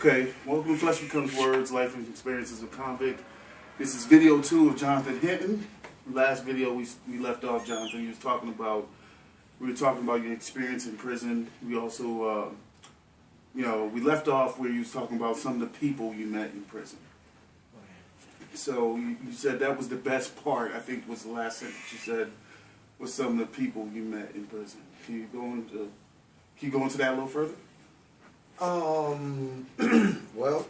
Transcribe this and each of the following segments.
Okay, welcome to Flesh Becomes Words, Life and Experiences of Convict. This is video 2 of Jonathan Hinton. Last video we left off, Jonathan, we were talking about your experience in prison. We also, we left off where you was talking about some of the people you met in prison. So you said that was the best part, I think was the last sentence you said, was some of the people you met in prison. Can you go into that a little further? Well,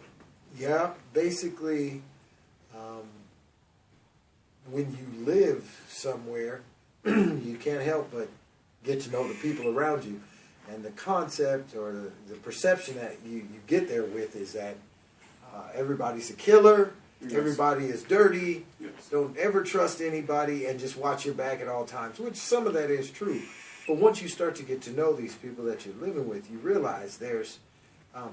yeah, basically, when you live somewhere, you can't help but get to know the people around you. And the concept or the perception that you get there with is that everybody's a killer, yes. Everybody is dirty, yes. Don't ever trust anybody, and just watch your back at all times, which some of that is true. But once you start to get to know these people that you're living with, you realize there's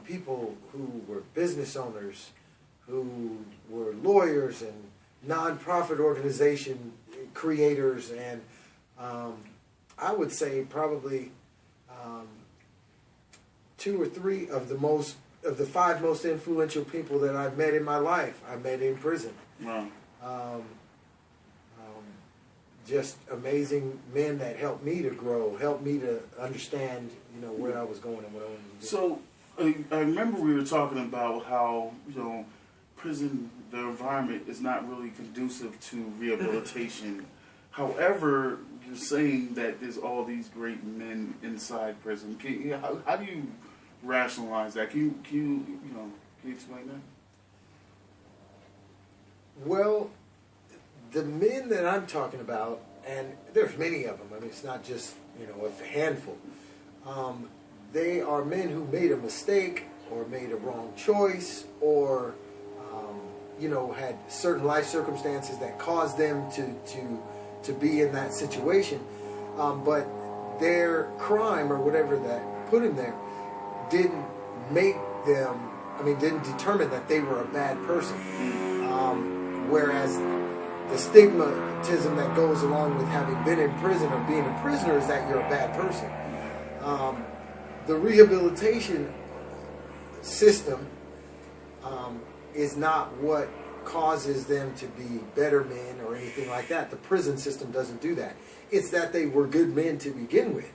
people who were business owners, who were lawyers and non-profit organization creators, and I would say probably 2 or 3 of the 5 most influential people that I've met in my life, I met in prison. Wow. Just amazing men that helped me to grow, helped me to understand, where I was going and what I wanted to do. So I remember we were talking about how, prison, the environment is not really conducive to rehabilitation. However, you're saying that there's all these great men inside prison. How do you rationalize that? Can you explain that? Well, the men that I'm talking about, and there's many of them. I mean, it's not just a handful. They are men who made a mistake or made a wrong choice or, had certain life circumstances that caused them to be in that situation. But their crime or whatever that put them there didn't didn't determine that they were a bad person. Whereas the stigmatism that goes along with having been in prison or being a prisoner is that you're a bad person. The rehabilitation system is not what causes them to be better men or anything like that. The prison system doesn't do that. It's that they were good men to begin with,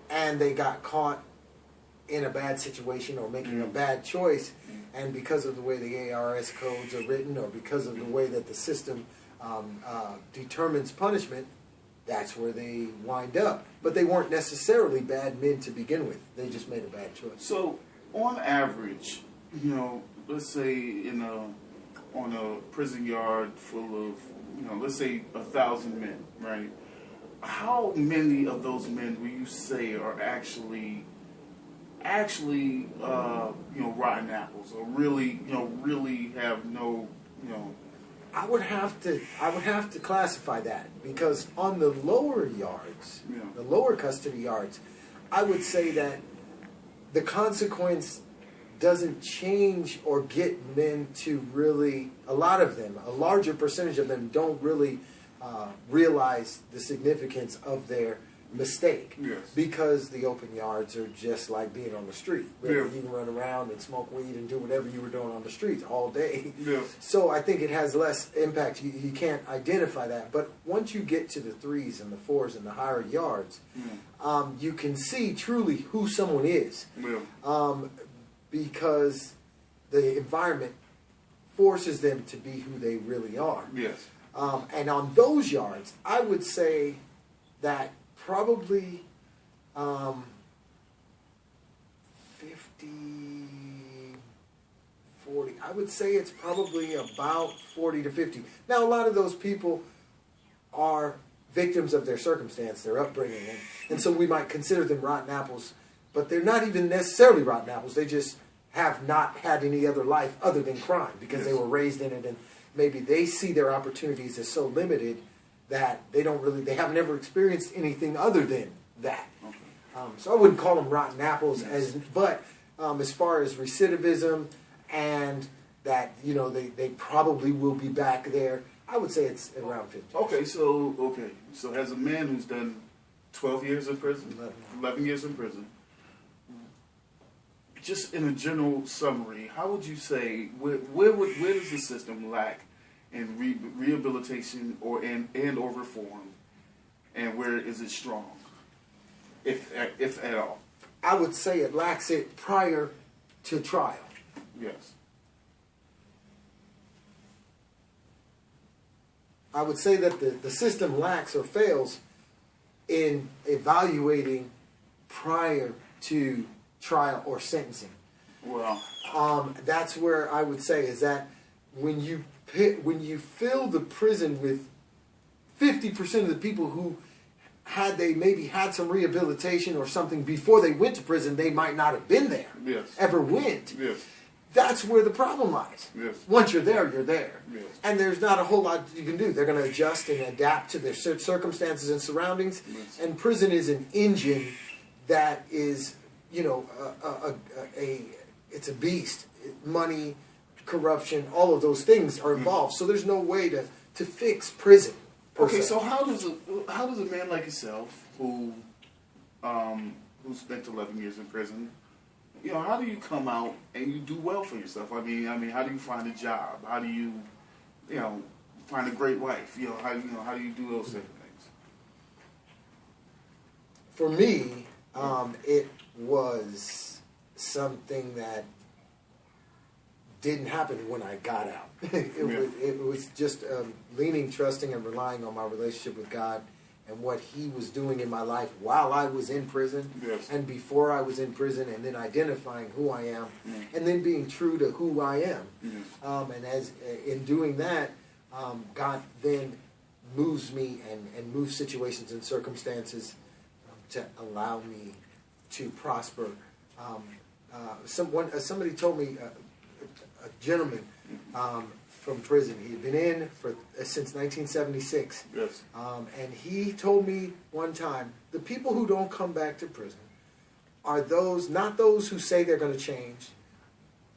and they got caught in a bad situation or making a bad choice, and because of the way the ARS codes are written or because of the way that the system determines punishment, that's where they wind up. But they weren't necessarily bad men to begin with. They just made a bad choice. So, on average, let's say on a prison yard full of, let's say 1,000 men, right? How many of those men will you say are actually rotten apples, or really have no, I would have to classify that, because on the lower yards, the lower custody yards, I would say that the consequence doesn't change or get men to really, a larger percentage of them don't really realize the significance of their mistake. Yes. Because the open yards are just like being on the street. Really. You can run around and smoke weed and do whatever you were doing on the streets all day. Yes. So I think it has less impact. You can't identify that. But once you get to the 3s and the 4s and the higher yards, you can see truly who someone is. Yeah. Because the environment forces them to be who they really are. Yes. And on those yards, I would say that probably 50, 40. I would say it's probably about 40 to 50. Now, a lot of those people are victims of their circumstance, their upbringing, and so we might consider them rotten apples, but they're not even necessarily rotten apples. They just have not had any other life other than crime because they were raised in it, and maybe they see their opportunities as so limited that they haven't ever experienced anything other than that. Okay. So I wouldn't call them rotten apples, but as far as recidivism and that, they probably will be back there, I would say it's around 50. Okay, so as a man who's done 12 years in prison, 11 years in prison, just in a general summary, how would you say where does the system lack in rehabilitation or reform, and where is it strong, if at all? I would say it lacks it prior to trial. Yes. I would say that the system lacks or fails in evaluating prior to trial or sentencing. Well, that's where I would say is that when you fill the prison with 50% of the people who maybe had some rehabilitation or something before they went to prison, they might not have been there. Yes. Ever went. Yes. That's where the problem lies. Yes. Once you're there, you're there. Yes. And there's not a whole lot you can do. They're going to adjust and adapt to their circumstances and surroundings. Yes. And prison is an engine that is, it's a beast. Money, corruption, all of those things are involved. So there's no way to fix prison. Okay, so how does a man like yourself, who spent 11 years in prison, how do you come out and you do well for yourself? I mean, how do you find a job? How do you, find a great wife? How do you do those different things? For me, it was something that didn't happen when I got out. It was just leaning, trusting, and relying on my relationship with God and what He was doing in my life while I was in prison, yes, and before I was in prison, and then identifying who I am, and then being true to who I am. Yes. And as in doing that, God then moves me and moves situations and circumstances to allow me to prosper. Somebody told me, a gentleman from prison. He had been in since 1976. Yes. And he told me one time, the people who don't come back to prison are not those who say they're going to change,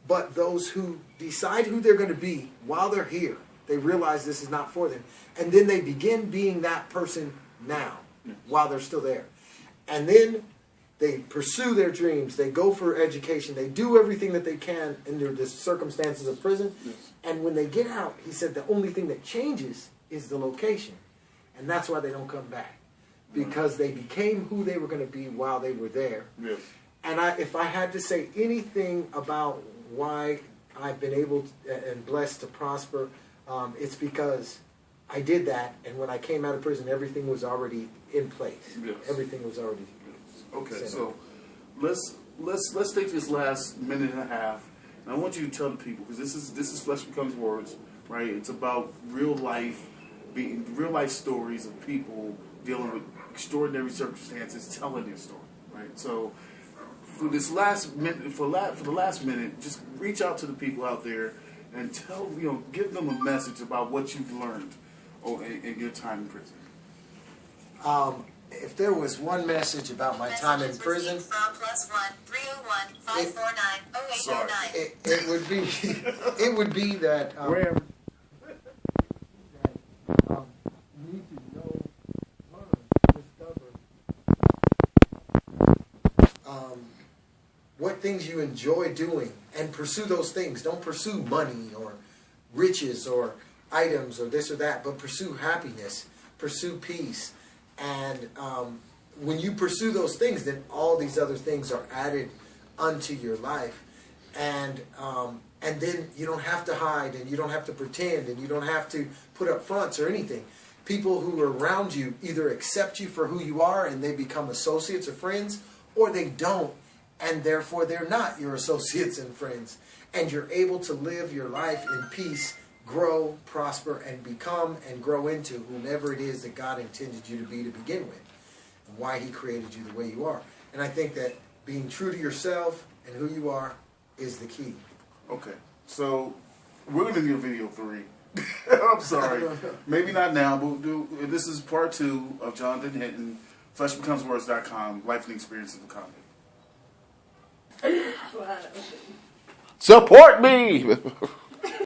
but those who decide who they're going to be while they're here. They realize this is not for them. And then they begin being that person now, while they're still there. And then they pursue their dreams. They go for education. They do everything that they can under the circumstances of prison. Yes. And when they get out, he said the only thing that changes is the location. And that's why they don't come back. Because they became who they were going to be while they were there. Yes. And if I had to say anything about why I've been able and blessed to prosper, it's because I did that. And when I came out of prison, everything was already in place. Yes. Everything was already. Okay, so let's take this last minute and a half, and I want you to tell the people, because this is Flesh Becomes Words, right? It's about real life stories of people dealing with extraordinary circumstances, telling their story, right? So for this last minute, for the last minute, just reach out to the people out there and give them a message about what you've learned in your time in prison. If there was one message about my time in prison, it would be that you need to know, learn, discover what things you enjoy doing and pursue those things. Don't pursue money or riches or items or this or that, but pursue happiness, pursue peace. And when you pursue those things, then all these other things are added unto your life. And then you don't have to hide, and you don't have to pretend, and you don't have to put up fronts or anything. People who are around you either accept you for who you are and they become associates or friends, or they don't, and therefore they're not your associates and friends. And you're able to live your life in peace, grow, prosper, and become and grow into whomever it is that God intended you to be to begin with, and why He created you the way you are. And I think that being true to yourself and who you are is the key. Okay, so we're going to do video 3. I'm sorry. Maybe not now, but this is part 2 of Jonathan Hinton, FleshBecomesWords.com, Life and Experiences of Convict. Support me!